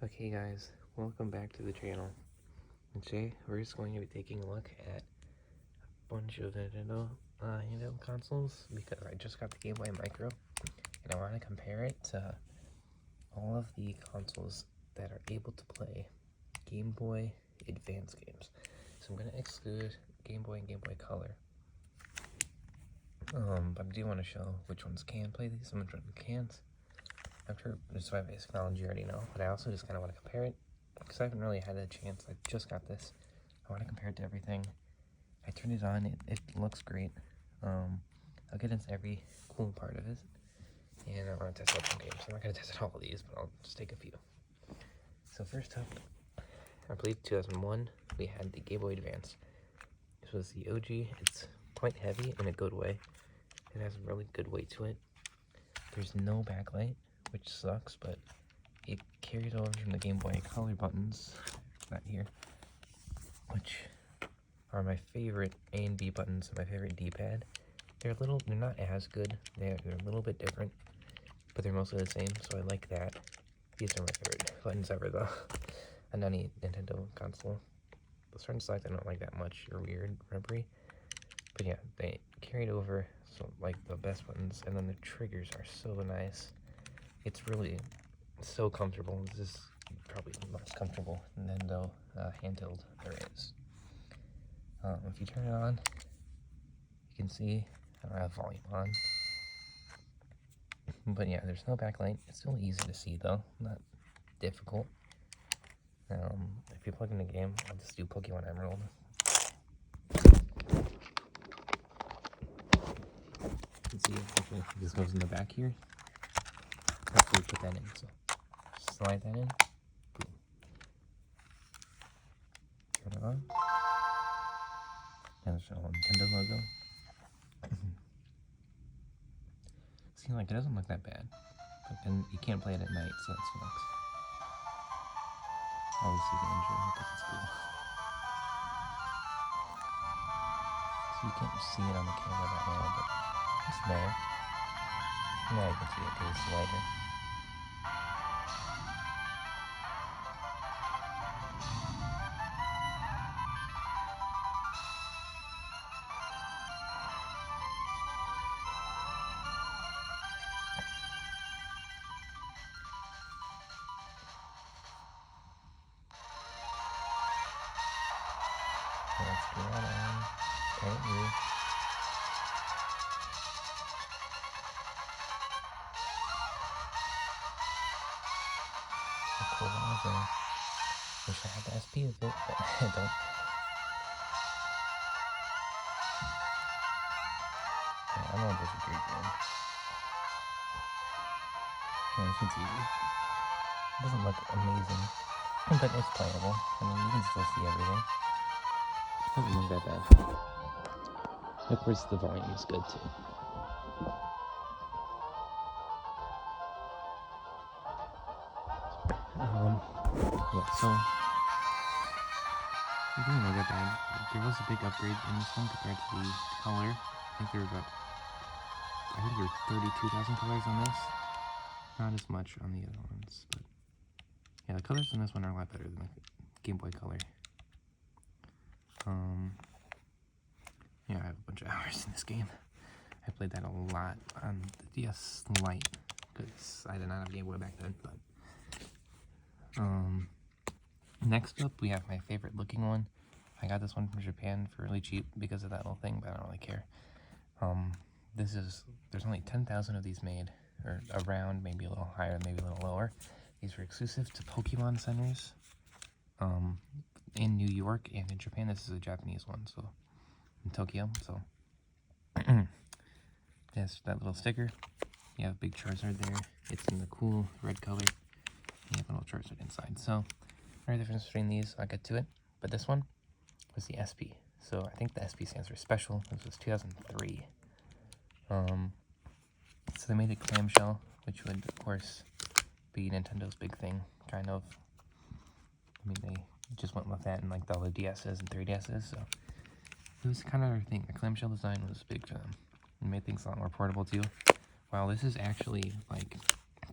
Okay guys, welcome back to the channel. And today we're just going to be taking a look at a bunch of Nintendo handheld consoles because I just got the Game Boy Micro and I want to compare it to all of the consoles that are able to play Game Boy Advance games. So I'm going to exclude Game Boy and Game Boy Color. But I do want to show which ones can play these and which ones can't. I'm sure just by basic knowledge you already know, but I also just kind of want to compare it because I haven't really had a chance. I just got this. I want to compare it to everything. I turned it on. It looks great. I'll get into every cool part of it, and I want to test out some games. I'm not going to test out all of these, but I'll just take a few. So first up, I believe 2001, we had the Game Boy Advance. This was the OG. It's quite heavy in a good way. It has a really good weight to it. There's no backlight, which sucks, but it carries over from the Game Boy Color buttons, that here, which are my favorite A and B buttons and my favorite D-pad. They're not as good. They're a little bit different, but they're mostly the same, so I like that. These are my favorite buttons ever, though, on any Nintendo console. The certain sides I don't like that much. They're weird, rubbery, but yeah, they carried over, so like the best buttons, and then the triggers are so nice. It's really so comfortable. This is probably the most comfortable Nintendo handheld there is. If you turn it on, you can see I don't have volume on. But yeah, there's no backlight. It's still easy to see though, not difficult. If you plug in the game, I'll just do Pokemon Emerald. You can see hopefully this goes in the back here. Hopefully put that in, so slide that in. Boom. Turn it on. And there's a Nintendo logo. Seems like it doesn't look that bad, but then you can't play it at night, so that sucks. Obviously, you can enjoy it because it's cool. So you can't see it on the camera that well, but it's there. Now you can see it because it's lighter. Let's go on. Can't you? A cool logo. Wish I had the SP with it, but I don't. Yeah, Emerald is a great game. Yeah, this one's easy. It doesn't look amazing, but it's playable. I mean, you can still see everything. It doesn't look that bad. Of course, the volume is good too. Yeah, so it didn't look that bad. There was a big upgrade in this one compared to the color. I think there were 32,000 colors on this. Not as much on the other ones, but yeah, the colors in this one are a lot better than the Game Boy Color. Yeah, I have a bunch of hours in this game. I played that a lot on the DS Lite because I did not have Game Boy back then. But next up, we have my favorite looking one. I got this one from Japan for really cheap because of that little thing, but I don't really care. There's only 10,000 of these made, or around, maybe a little higher, maybe a little lower. These were exclusive to Pokemon centers in New York, and in Japan. This is a Japanese one, so in Tokyo. So there's that little sticker. You have a big Charizard there. It's in the cool red color. You have a little Charizard inside. So, the difference between these, I'll get to it. But this one was the SP. So I think the SP stands for special. This was 2003. So they made a clamshell, which would, of course, be Nintendo's big thing, kind of. I mean, they just went with that in like all the DS's and 3DS's, so it was kind of their thing. The clamshell design was big for them. It made things a lot more portable too. Wow, this is actually like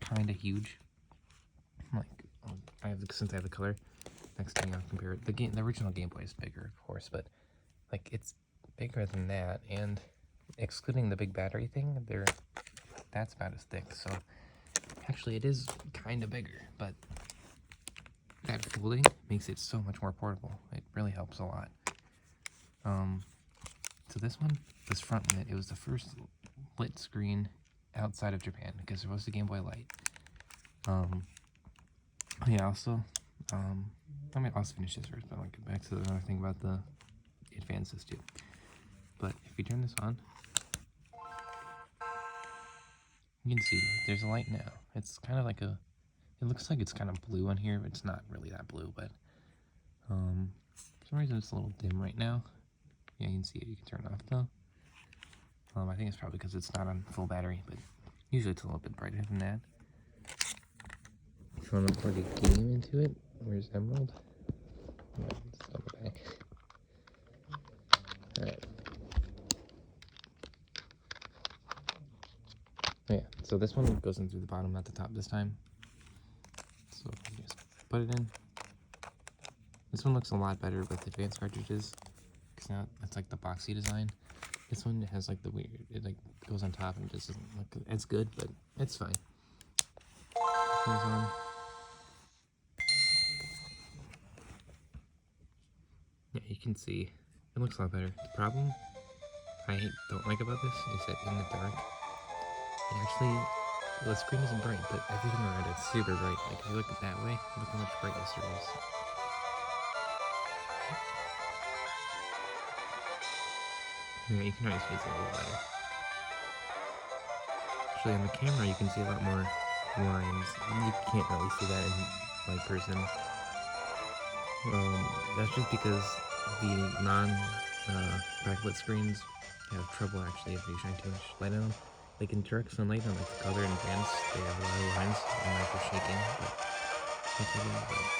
kind of huge. Like, since I have the color, next thing I'll compare it. The original Game Boy is bigger, of course, but like it's bigger than that, and excluding the big battery thing, that's about as thick. So actually, it is kind of bigger, but that folding makes it so much more portable. It really helps a lot. So this front lit, it was the first lit screen outside of Japan because there was the Game Boy Light. Yeah, also, I might also finish this first, but I'll get back to another thing about the advances too. But if you turn this on, you can see there's a light now. It's kind of like it looks like it's kind of blue on here, but it's not really that blue, but for some reason it's a little dim right now. Yeah, you can see it, you can turn it off though. I think it's probably because it's not on full battery, but usually it's a little bit brighter than that. If you want to plug a game into it, where's Emerald? No, it's on the back. Alright. Oh yeah, so this one goes in through the bottom, not the top this time. So you just put it in. This one looks a lot better with advanced cartridges, because now it's like the boxy design. This one has like the weird, it like goes on top and just doesn't look as good, but it's fine. This one. Yeah, you can see it looks a lot better. The problem I don't like about this is that in the dark, it actually, the screen isn't bright, but everything around it's super bright. Like if you look at that way, look how much brightness there is. Yeah, you can always see it's a little better. Actually, on the camera, you can see a lot more lines. You can't really see that in light person. That's just because the backlit screens have trouble actually if you shine too much light on them. Like in direct sunlight on like the color and advance, they have a lot of lines and like they're shaking, but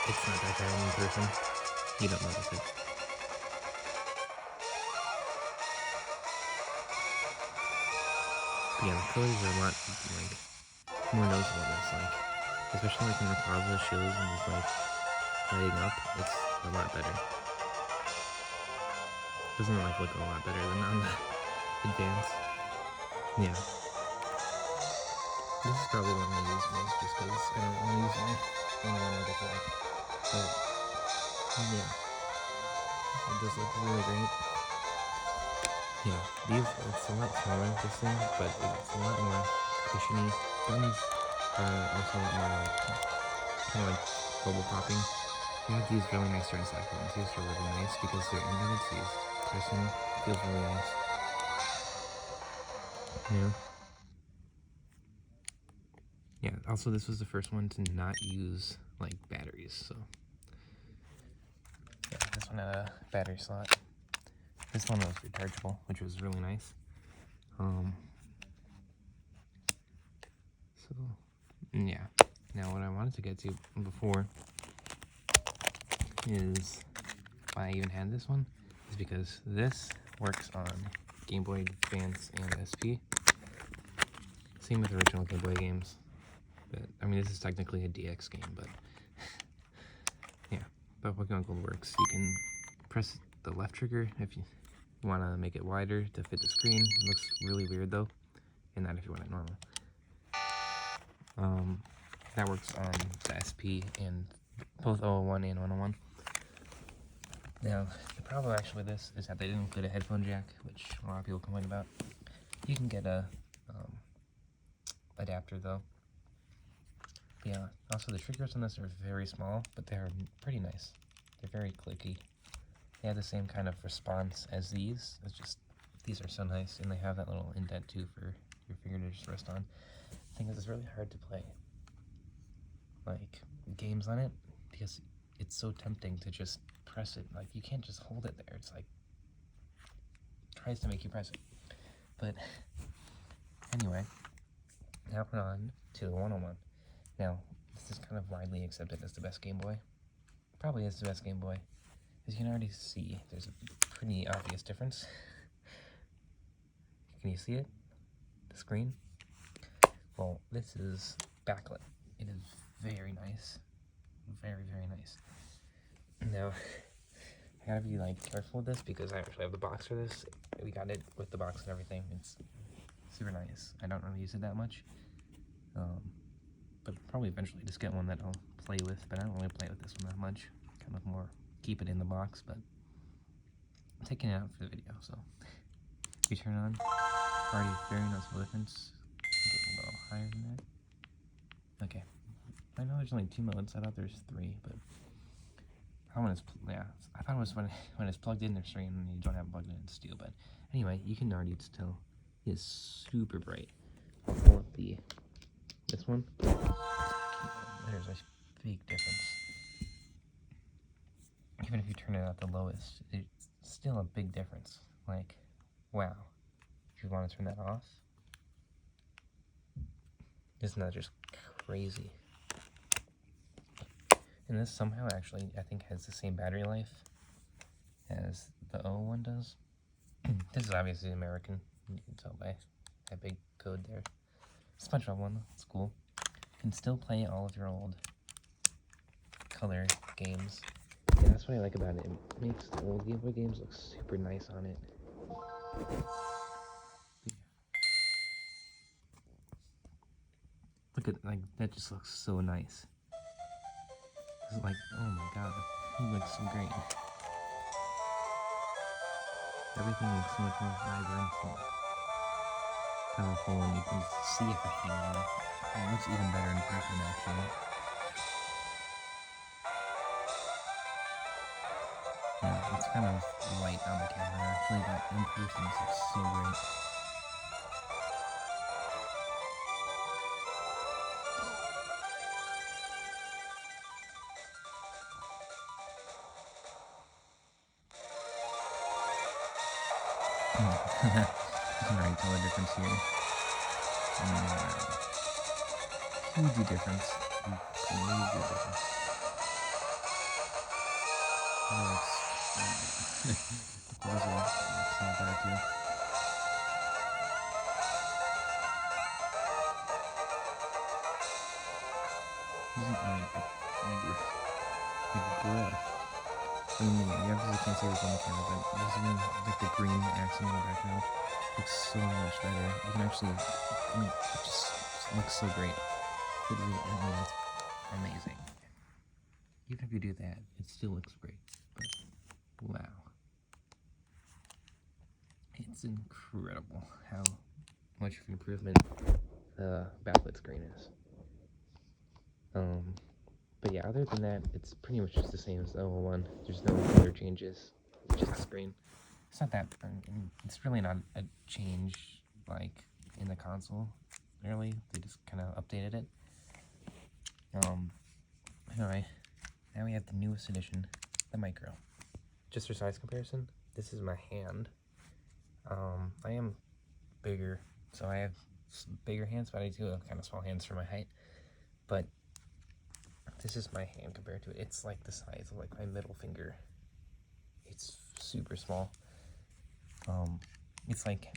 it's not that bad in person. You don't notice it. But yeah, the colors are a lot like more noticeable in this, like especially like when the plaza shows and it's like lighting up, it's a lot better. Doesn't like look a lot better than on the advance. Yeah. This is probably the one I use most just because I don't want to use my only one with it. But yeah. It does look really great. Yeah, it's a lot smaller this thing, but it's a lot more cushiony. Buttons are also a lot more like kind of like bubble popping. They have these really nice turn select buttons. These are really nice because they're indented, so pressing feels really nice. Yeah. Yeah, also this was the first one to not use like batteries, so yeah, this one had a battery slot. This one was rechargeable, which was really nice. So yeah. Now what I wanted to get to before is why I even had this one is because this works on Game Boy Advance and SP. Same with original Game Boy games. But I mean, this is technically a DX game, but yeah. But Pokemon Gold works. You can press the left trigger if you want to make it wider to fit the screen. It looks really weird though, and not if you want it normal. That works on the SP and both 001 and 101. Now, the problem actually with this is that they didn't include a headphone jack, which a lot of people complain about. You can get a adapter though. Yeah, also the triggers on this are very small, but they're pretty nice. They're very clicky. They have the same kind of response as these. It's just, these are so nice, and they have that little indent too for your finger to just rest on. The thing is, it's really hard to play like games on it because it's so tempting to just press it. Like you can't just hold it there. It's like tries to make you press it. But anyway, now we're on to the 101. Now, this is kind of widely accepted as the best Game Boy. Probably is the best Game Boy. As you can already see, there's a pretty obvious difference. Can you see it? The screen? Well, this is backlit. It is very nice. Very Now, I gotta be like careful with this because I actually have the box for this. We got it with the box and everything. It's super nice. I don't really use it that much, but probably eventually just get one that I'll play with. But I don't really play with this one that much. Kind of more keep it in the box, but I'm taking it out for the video. So if you turn it on, already very noticeable difference. Get a little higher than that. Okay, I know there's only 2 modes. I thought there's 3, but I thought it was when it's plugged in there's 3 and you don't have it plugged in it's steel. But anyway, you can already tell it is super bright. I'll pull up this one. There's a big difference. Even if you turn it at the lowest, it's still a big difference. Like, wow. If you want to turn that off, isn't that just crazy? And this somehow actually, I think, has the same battery life as the O one does. This is obviously American. You can tell by that big code there. SpongeBob one, it's cool. You can still play all of your old color games. Yeah, that's what I like about it. It makes the old Game Boy games look super nice on it. Look at, like, that just looks so nice. It's like, oh my god, it looks so great. Everything looks so much more vibrant and powerful, and you can see everything. It looks even better in person, actually. Yeah, it's kind of light on the camera, actually, but in person it looks so great. You can already tell the difference here. Huge difference. Huge difference. The puzzle looks not bad too. Isn't like bruh. I mean, you obviously can't see this on the camera, but this one, like the green accent in the background, looks so much better. You can actually, I mean, it just looks so great. I mean, it's amazing. Even if you do that, it still looks great. But, wow. It's incredible how much of an improvement the backlit screen is. But yeah, other than that, it's pretty much just the same as the one. There's no color changes, it's just the screen. It's not that, it's really not a change, like, in the console, really. They just kind of updated it. Anyway, now we have the newest edition, the Micro. Just for size comparison, this is my hand. I am bigger, so I have bigger hands, but I do have kind of small hands for my height. But this is my hand compared to it. It's like the size of like my middle finger. It's super small. It's like,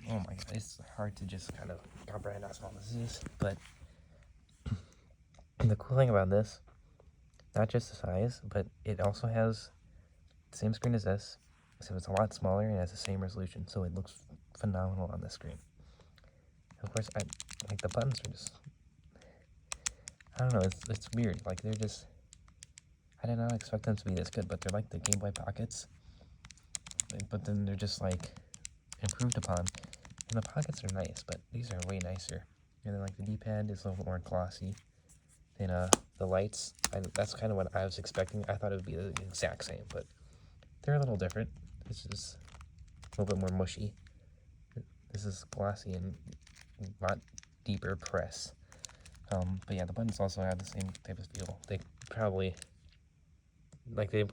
oh my god, it's hard to just kind of comprehend how small this is. But the cool thing about this, not just the size, but it also has the same screen as this, except it's a lot smaller and has the same resolution, so it looks phenomenal on the screen. And of course, like the buttons are just, I don't know, it's weird. Like they're just, I did not expect them to be this good, but they're like the Game Boy Pockets, but then they're just like improved upon. And the pockets are nice, but these are way nicer. And then like the D-pad is a little more glossy. And the lights, that's kind of what I was expecting. I thought it would be the exact same, but they're a little different. This is a little bit more mushy. This is glossy and a lot deeper press. But yeah, the buttons also have the same type of feel. They probably, like the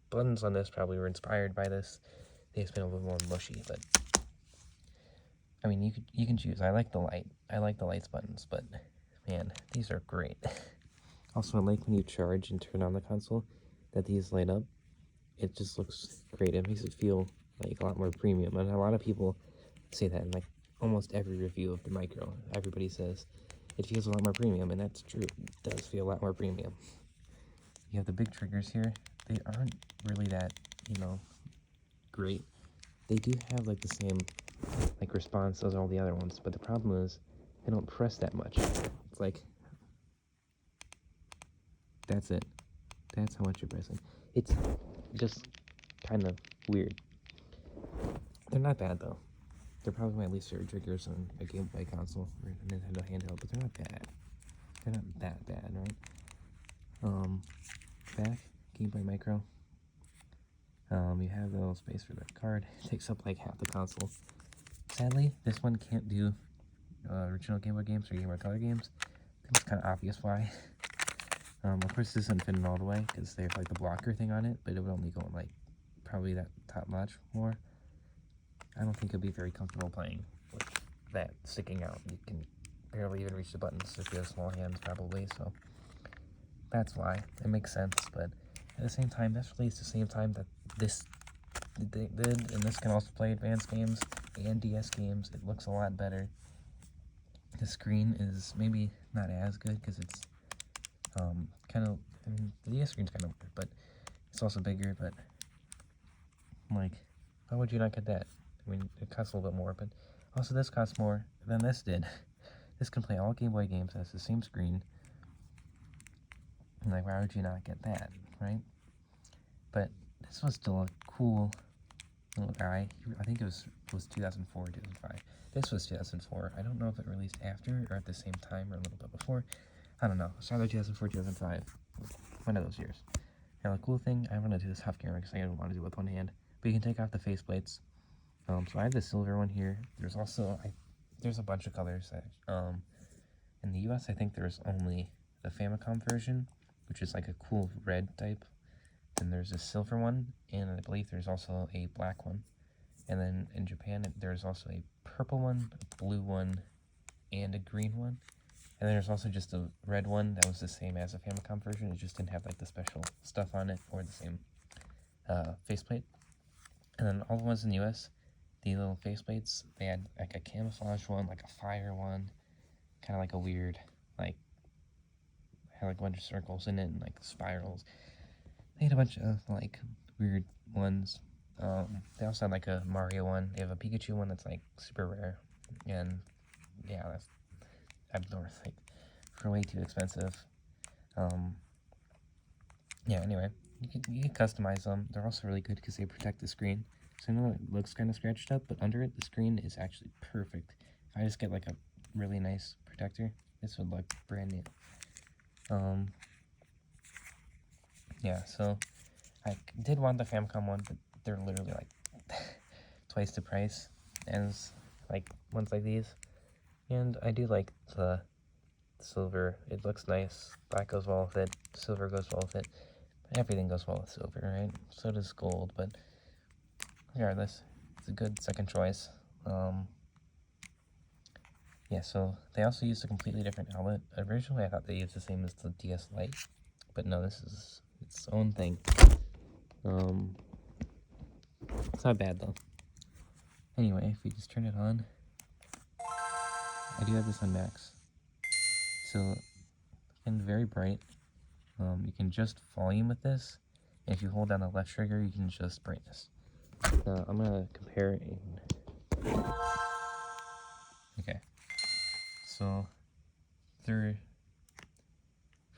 buttons on this probably were inspired by this. They just been a little more mushy, but I mean, you can choose. I like the lights buttons, but man, these are great. Also, I like when you charge and turn on the console that these light up. It just looks great. It makes it feel like a lot more premium, and a lot of people say that in like almost every review of the Micro. Everybody says it feels a lot more premium, and that's true. It does feel a lot more premium. You have the big triggers here. they aren't really that, great. They do have like the same like response as all the other ones, but the problem is they don't press that much. It's like, that's it. That's how much you're pressing. It's just kind of weird. They're not bad though. They're probably my least favorite triggers on a Game Boy console or a Nintendo handheld, but they're not bad. They're not that bad, right? Back, Game Boy Micro. You have the little space for the card. It takes up like half the console. Sadly, this one can't do original Game Boy games or Game Boy Color games. I think it's kind of obvious why. Of course, this doesn't fit in all the way because there's like the blocker thing on it, but it would only go in like probably that top notch more. I don't think it'll be very comfortable playing with that sticking out. You can barely even reach the buttons if you have small hands, probably, so that's why. It makes sense, but at the same time, that's released the same time that this did, and this can also play advanced games and DS games. It looks a lot better. The screen is maybe not as good because it's kind of, I mean, the DS screen's kind of weird, but it's also bigger, but like, why would you not get that? I mean, it costs a little bit more, but also this costs more than this did. This can play all Game Boy games, has the same screen. And like, why would you not get that, right? But this was still a cool little guy. I think it was 2004, 2005. This was 2004. I don't know if it released after or at the same time or a little bit before. I don't know. It's either 2004, 2005. One of those years. Now, the cool thing, I want to do this off camera because I don't want to do it with one hand. But you can take off the faceplates. So I have the silver one here. There's also, there's a bunch of colors. In the US, I think there's only the Famicom version, which is like a cool red type. Then there's a silver one, and I believe there's also a black one. And then in Japan, there's also a purple one, a blue one, and a green one. And then there's also just a red one that was the same as the Famicom version. It just didn't have like the special stuff on it or the same faceplate. And then all the ones in the US, the little faceplates, they had like a camouflage one, like a fire one, kind of like a weird, like, had like a bunch of circles in it and like spirals. They had a bunch of like weird ones. They also had like a Mario one. They have a Pikachu one that's like super rare, and yeah, that's like for way too expensive. Yeah. Anyway, you can customize them. They're also really good because they protect the screen. So I know it looks kind of scratched up, but under it, the screen is actually perfect. If I just get like a really nice protector, this would look brand new. Yeah, so I did want the Famicom one, but they're literally like twice the price as like ones like these. And I do like the silver. It looks nice. Black goes well with it. Silver goes well with it. Everything goes well with silver, right? So does gold, but regardless, it's a good second choice. Yeah, so they also used a completely different outlet. Originally, I thought they used the same as the DS Lite, but no, this is its own thing. It's not bad though. Anyway, if we just turn it on, I do have this on max. So, and very bright. You can adjust volume with this, and if you hold down the left trigger, you can adjust brightness. I'm gonna compare it. Okay, so they're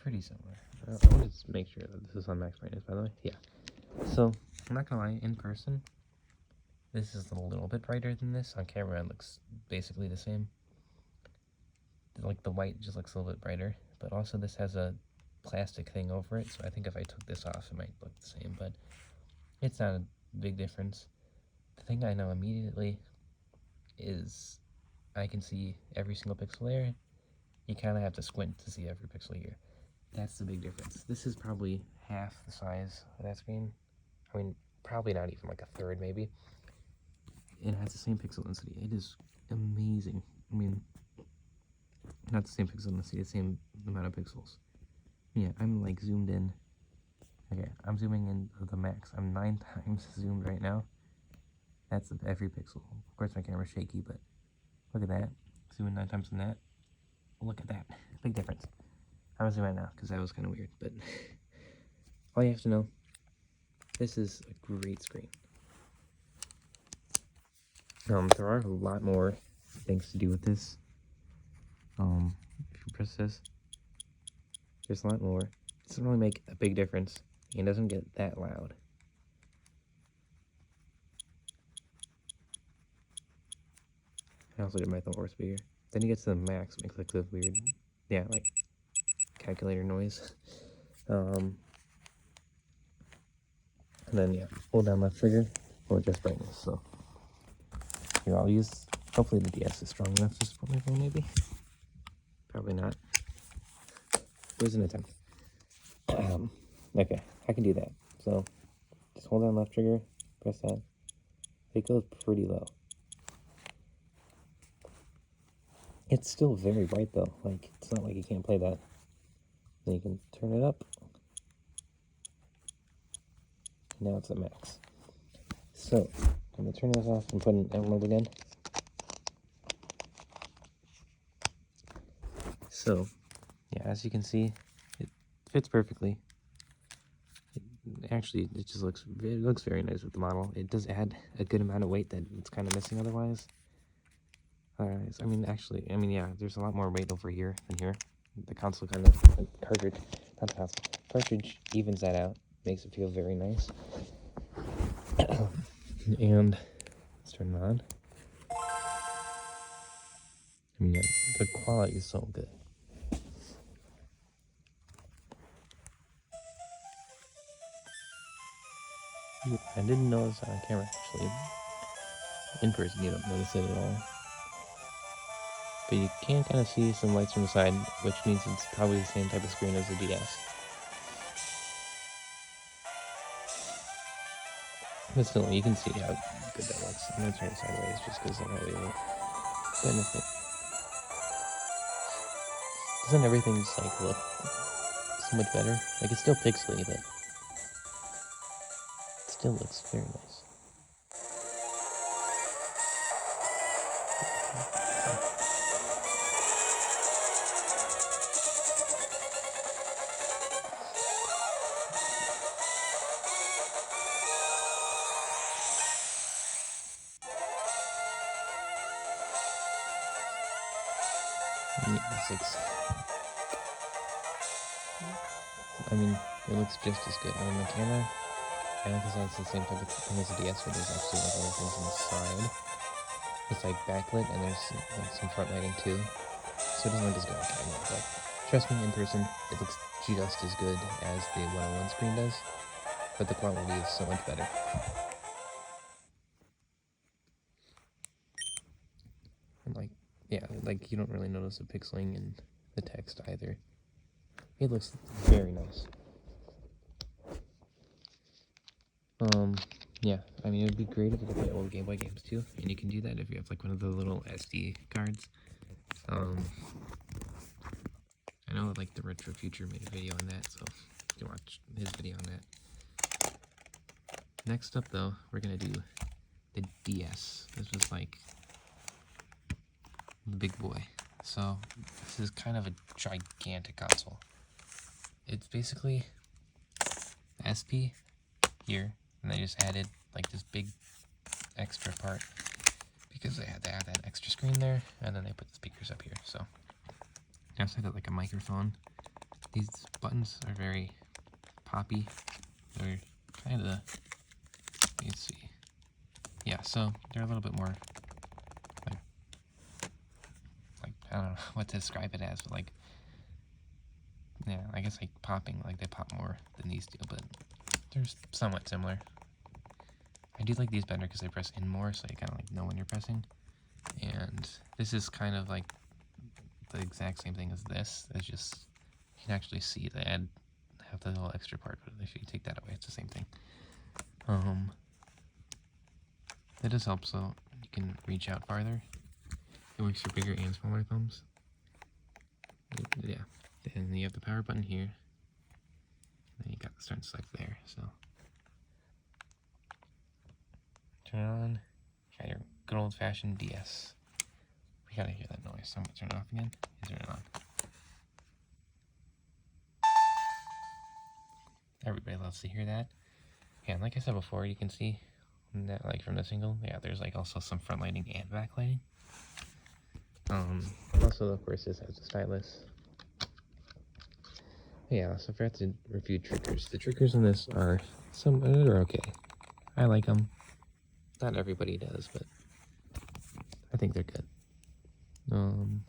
pretty similar. I'll just make sure that this is on max brightness, by the way. Yeah. So, I'm not gonna lie, in person, this is a little bit brighter than this. On camera, it looks basically the same. Like, the white just looks a little bit brighter. But also, this has a plastic thing over it, so I think if I took this off, it might look the same. But it's not a big difference. The thing I know immediately is I can see every single pixel there. You kind of have to squint to see every pixel here. That's the big difference. This is probably half the size of that screen. I mean, probably not even like a third, maybe. It has the same pixel density. It is amazing. I mean, not the same pixel density, the same amount of pixels. Yeah, I'm like zoomed in. Okay, I'm zooming in the max. I'm 9 times zoomed right now. That's every pixel. Of course, my camera's shaky, but look at that. Zooming 9 times on that. Look at that. Big difference. I'm gonna zoom out now because that was kind of weird, but all you have to know this is a great screen. There are a lot more things to do with this. If you press this, there's a lot more. It doesn't really make a big difference, and it doesn't get that loud. I also did my thumb horse bigger. Then you get to the max, makes like the weird, yeah, like calculator noise. And then yeah, hold down left trigger or adjust brightness. So here I'll use. Hopefully the DS is strong enough to support my phone. Maybe, probably not. It was an attempt. Okay, I can do that. So just hold down left trigger, press that. It goes pretty low. It's still very bright though. Like, it's not like you can't play that. Then you can turn it up. Now it's at max. So I'm gonna turn this off and put in download again. So yeah, as you can see, it fits perfectly. Actually, it just looks very nice with the model. It does add a good amount of weight that it's kind of missing otherwise. I mean, yeah, there's a lot more weight over here than here. The console kind of, cartridge, not the console, cartridge evens that out, makes it feel very nice. And let's turn it on. I mean, yeah, the quality is so good. I didn't notice that on camera, actually. In person, you don't notice it at all. But you can kind of see some lights from the side, which means it's probably the same type of screen as the DS. But still, you can see how good that looks. I'm going to turn it sideways just because I don't really benefit. Doesn't everything just like look so much better? Like, it's still pixely, but it still looks very nice. I mean, it looks just as good. I mean, the camera, I emphasize the same type of thing as the DS, where there's actually like other things on the side. It's like backlit, and there's like some front lighting too. So it doesn't look as good on camera, but trust me, in person, it looks just as good as the 101 screen does, but the quality is so much better. And like, yeah, like you don't really notice the pixeling in the text either. It looks very nice. Yeah, I mean, it would be great if you could play old Game Boy games too, and you can do that if you have like one of the little SD cards. I know like the Retro Future made a video on that, so you can watch his video on that. Next up though, we're gonna do the DS. This was like the big boy. So this is kind of a gigantic console. It's basically SP here, and they just added like this big extra part because they had to add that extra screen there, and then they put the speakers up here. So they also got like a microphone. These buttons are very poppy. They're kind of, let's see, yeah, so they're a little bit more like I don't know what to describe it as, but like, yeah, I guess like popping, like they pop more than these do, but they're somewhat similar. I do like these better because they press in more, so you kind of like know when you're pressing. And this is kind of like the exact same thing as this. It's just, you can actually see they have the little extra part, but if you take that away, it's the same thing. That does help, so you can reach out farther. It works for bigger and smaller thumbs. Yeah, then you have the power button here. Then you got the start and select there, so. Turn it on. You got your good old-fashioned DS. We gotta hear that noise, so I'm gonna turn it off again. Turn it on. Everybody loves to hear that. Yeah, and like I said before, you can see that, like, from this angle, yeah, there's like also some front lighting and back lighting. Also, of course, this has a stylus. Yeah, so I forgot to review triggers. The triggers on this are they're okay. I like them. Not everybody does, but I think they're good. I don't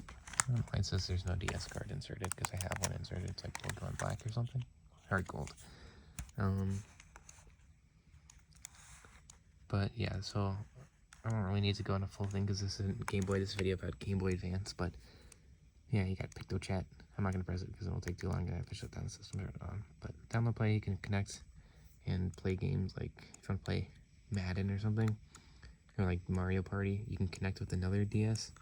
know why it says there's no DS card inserted, because I have one inserted. It's like gold on black or something. Or gold. But yeah, so I don't really need to go into full thing because this isn't Game Boy. This video about Game Boy Advance, but yeah, you got PictoChat. I'm not gonna press it because it'll take too long. I have to shut down the system to turn it on. But download play, you can connect and play games like if you want to play Madden or something, or like Mario Party. You can connect with another DS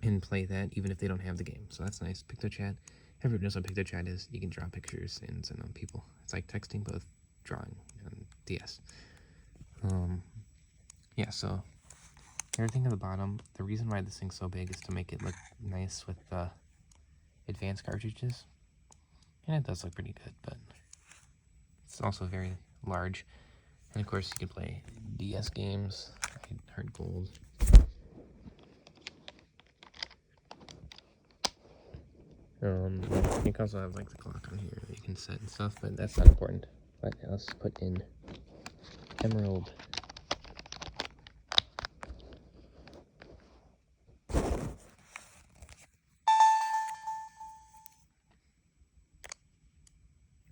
and play that even if they don't have the game. So that's nice. PictoChat. Everyone knows what PictoChat is. You can draw pictures and send them to people. It's like texting, both drawing and DS. Yeah, so everything at the bottom, the reason why this thing's so big is to make it look nice with the advanced cartridges. And it does look pretty good, but it's also very large. And of course, you can play DS games. I heard gold. You can also have like the clock on here that you can set and stuff, but that's not important. But let's put in Emerald.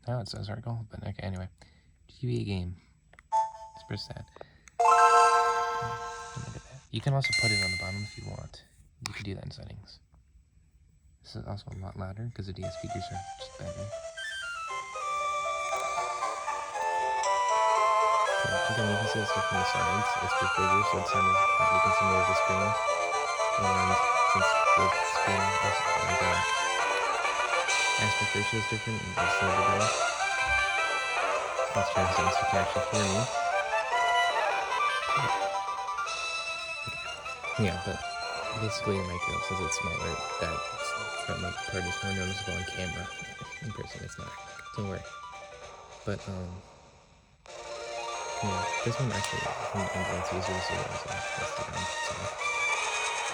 Oh, it says article, but okay, anyway. TV game. Let's press that. Look at that. You can also put it on the bottom if you want. You can do that in settings. This is also a lot louder because the DS speakers are just better. Yeah, again, you can see this from the sides. It's just bigger, so it's you can see more of the screen. And since the screen is like aspect ratio is different, and it's a little better. Let's try this out so you can actually hear me. Yeah, but basically the micro, since it's smaller, that front part is more noticeable on camera. In person, it's not. Don't worry. But, yeah, this one actually, it's easier to see also. That's the ground, so,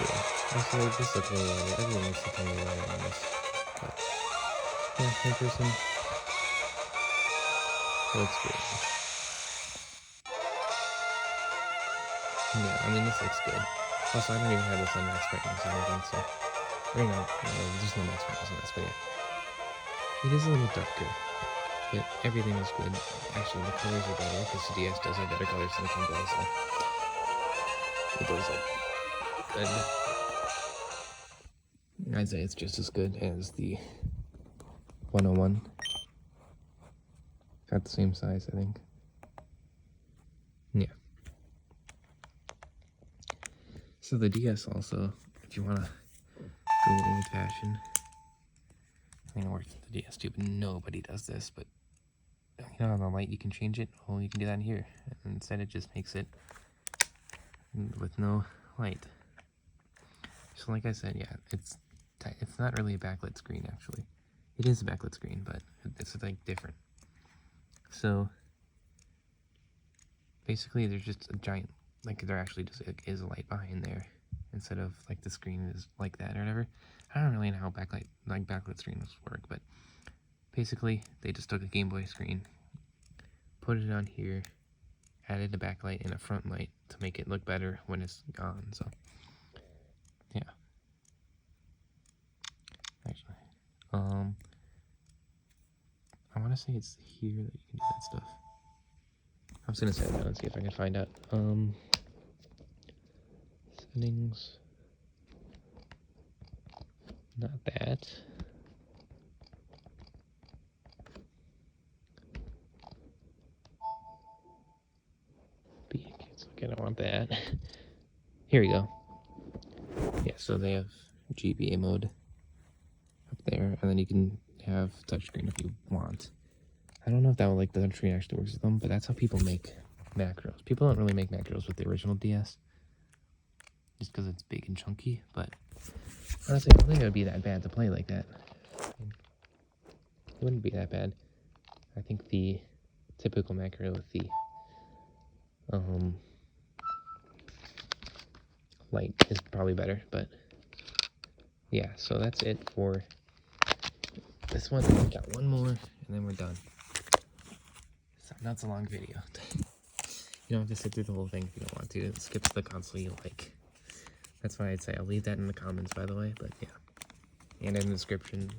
yeah. Also, this looks a little lighter. Everyone looks a little lighter on this. But, yeah, in person, it looks good. Yeah, I mean, this looks good. Also, I don't even have this on max brightness or anything, so, or no, there's no max brightness on this, but yeah. It is a little darker, but everything is good. Actually, the colors are better, because the DS does have better colors than the Game Boy, so it does look good. I'd say it's just as good as the 101. Got the same size, I think. Yeah. So the DS also, if you want to go old-fashioned, I mean, it works with the DS too, but nobody does this, but you know, on the light you can change it. Well, you can do that in here. And instead it just makes it with no light. So like I said, yeah, it's not really a backlit screen, actually. It is a backlit screen, but it's like different. So basically there's just a giant, like there actually just is a light behind there instead of like the screen is like that or whatever. I don't really know how backlit screens work, but basically they just took a Game Boy screen, put it on here, added a backlight and a front light to make it look better when it's gone. So yeah, actually, I want to say it's here that you can do that stuff. I'm just gonna set it down and see if I can find out. Settings. Not that. Okay, I don't want that. Here we go. Yeah, so they have GBA mode up there, and then you can have touchscreen if you want. I don't know if that would, like, the touchscreen actually works with them, but that's how people make macros. People don't really make macros with the original DS, just because it's big and chunky, but honestly, I don't think it would be that bad to play like that. It wouldn't be that bad. I think the typical macro with the light is probably better, but yeah, so that's it for this one. We got one more, and then we're done. So that's a long video. You don't have to sit through the whole thing if you don't want to. It skips the console you like. That's why I'd say I'll leave that in the comments, by the way, but yeah. And in the description,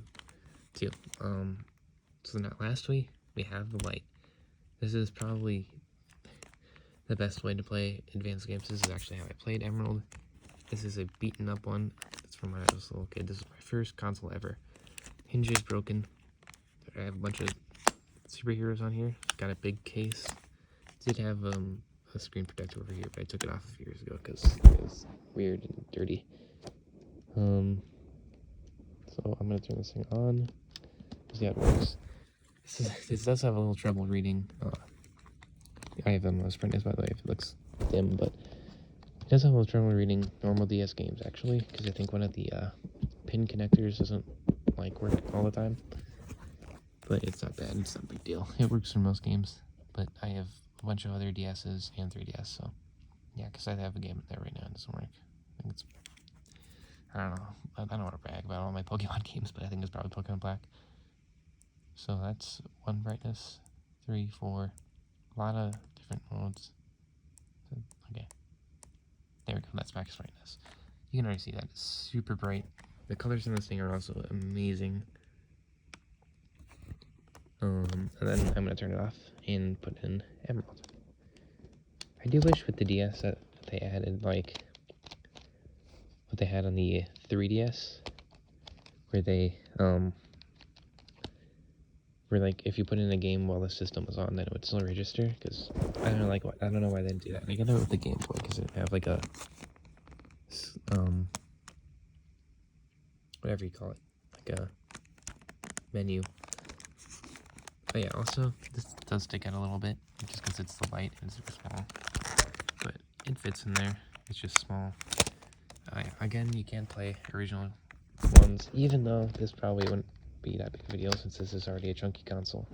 too. So now lastly, we have the light. This is probably the best way to play advanced games. This is actually how I played Emerald. This is a beaten up one. It's from when I was a little kid. This is my first console ever. Hinge is broken. I have a bunch of superheroes on here. It's got a big case. Did have a screen protector over here, but I took it off a few years ago because it was weird and dirty. So I'm gonna turn this thing on. See how it works. This does have a little trouble reading. I have most brightness, by the way, if it looks dim, but it does have a little trouble reading normal DS games, actually, because I think one of the pin connectors doesn't work all the time. But it's not bad. It's not a big deal. It works for most games, but I have a bunch of other DSs and 3DS, so yeah, because I have a game in there right now and it doesn't work. I think it's, I don't know. I don't want to brag about all my Pokemon games, but I think it's probably Pokemon Black. So that's 1 brightness, 3, 4, a lot of different modes. So, okay, there we go. That's max brightness. You can already see that it's super bright. The colors in this thing are also amazing. And then I'm gonna turn it off and put in Emerald. I do wish with the DS that they added what they had on the 3DS, where they where if you put in a game while the system was on, then it would still register. Because I don't know, I don't know why they didn't do that. I get it with the Game Boy because it have a whatever you call it, like a menu. But yeah, also, this does stick out a little bit, just because it's the light and it's super small. But it fits in there, it's just small. Again, you can't play original ones, even though this probably wouldn't be that big of a deal since this is already a chunky console.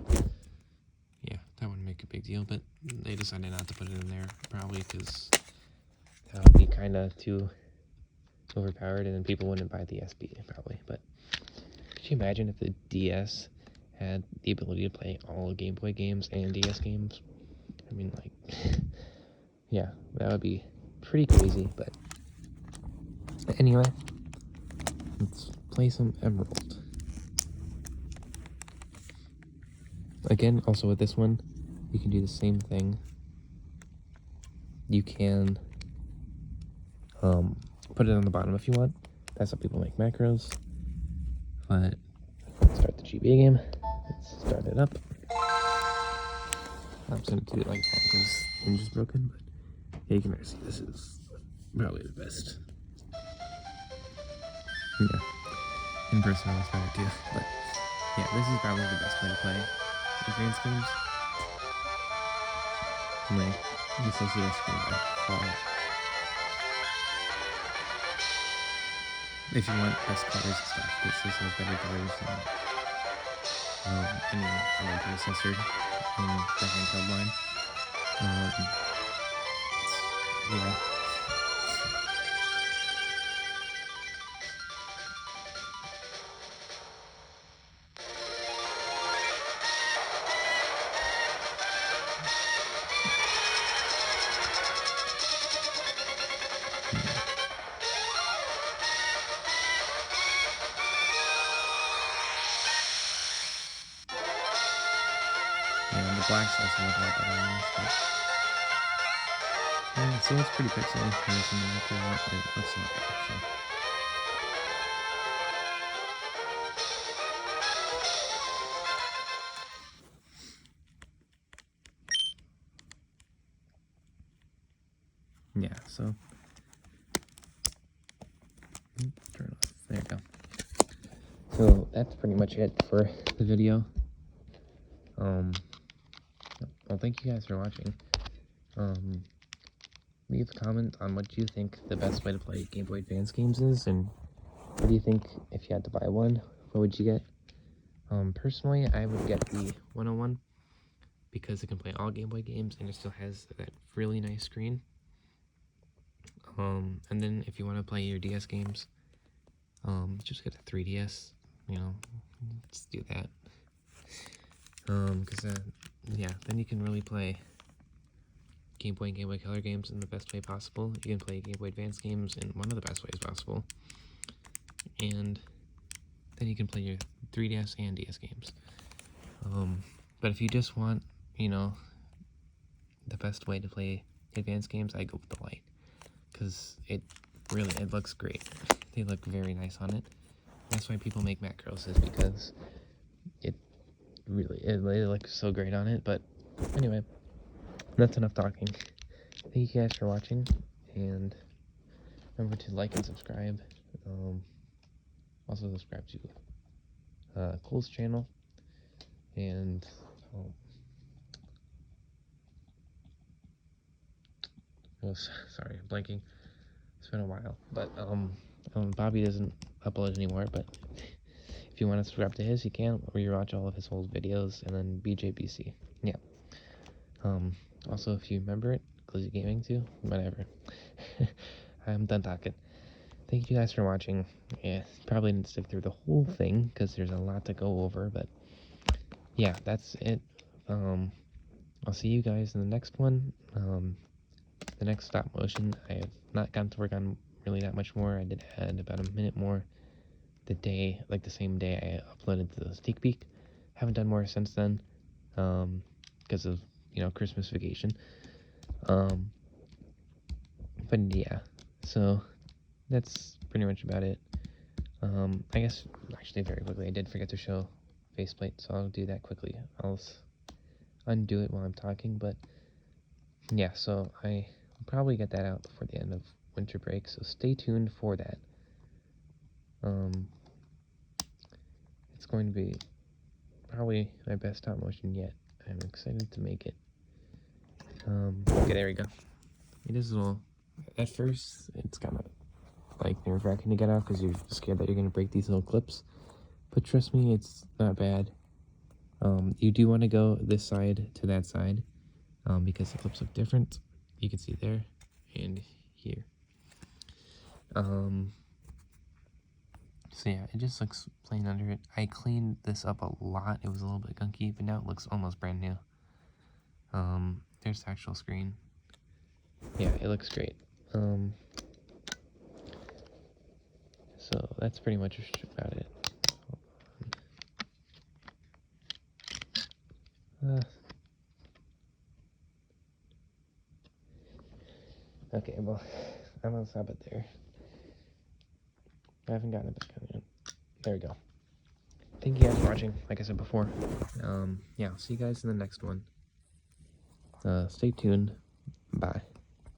Yeah, that wouldn't make a big deal, but they decided not to put it in there, probably because that would be kind of too overpowered, and then people wouldn't buy the SP, probably. But could you imagine if the DS had the ability to play all Game Boy games and DS games? I mean, yeah, that would be pretty crazy, but anyway, let's play some Emerald. Again, also with this one, you can do the same thing. You can put it on the bottom if you want. That's how people make macros. But let's start the GBA game. Let's start it up. I'm just gonna do it like that because Hinge is broken, but yeah, you can already see this is probably the best. Yeah, in person it's better too, but yeah, this is probably the best way to play advanced games. And you still see the screen fall. If you want best colors and stuff, this has better colors than any other predecessor in the handheld line. Yeah. And the blacks also look a lot better on this, but yeah, so it's pretty pixely. I'm using the macro a lot, but it looks a lot better, so. Yeah, so turn it off. There you go. So that's pretty much it for the video. Well, thank you guys for watching. Leave a comment on what you think the best way to play Game Boy Advance games is, and what do you think if you had to buy one, what would you get? Personally, I would get the 101. because it can play all Game Boy games and it still has that really nice screen. And then if you want to play your DS games, just get a 3DS, you know, let's do that. Yeah, then you can really play Game Boy and Game Boy Color games in the best way possible. You can play Game Boy Advance games in one of the best ways possible. And then you can play your 3DS and DS games. But if you just want, you know, the best way to play advanced games, I go with the Lite. Because it looks great. They look very nice on it. That's why people make macros, is because it looks so great on it. But anyway, that's enough talking. Thank you guys for watching, and remember to like and subscribe. Also subscribe to Cole's channel, and sorry, I'm blanking. It's been a while, but Bobby doesn't upload anymore. But if you want to subscribe to his, you can, or you watch all of his old videos, and then BJBC. Yeah. Also, if you remember it, Glizzy Gaming too. Whatever. I'm done talking. Thank you guys for watching. Yeah, probably didn't stick through the whole thing because there's a lot to go over, but yeah, that's it. I'll see you guys in the next one. The next stop motion, I have not gotten to work on really that much more. I did add about a minute more the same day I uploaded to the Sneak Peek. Haven't done more since then, because of, Christmas vacation. But yeah, so that's pretty much about it. I guess, actually, very quickly, I did forget to show faceplate, so I'll do that quickly. I'll undo it while I'm talking, but yeah, so I will probably get that out before the end of winter break, so stay tuned for that. It's going to be probably my best stop motion yet. I'm excited to make it. Okay, there we go. It is a little, at first, it's kind of like nerve-wracking to get out because you're scared that you're going to break these little clips, but trust me, it's not bad. You do want to go this side to that side, because the clips look different. You can see there and here. So yeah, it just looks plain under it. I cleaned this up a lot. It was a little bit gunky, but now it looks almost brand new. There's the actual screen. Yeah, it looks great. So that's pretty much about it. Okay, well, I'm gonna stop it there. I haven't gotten it back on yet. There we go. Thank you guys for watching, like I said before. Yeah, I'll see you guys in the next one. Stay tuned. Bye.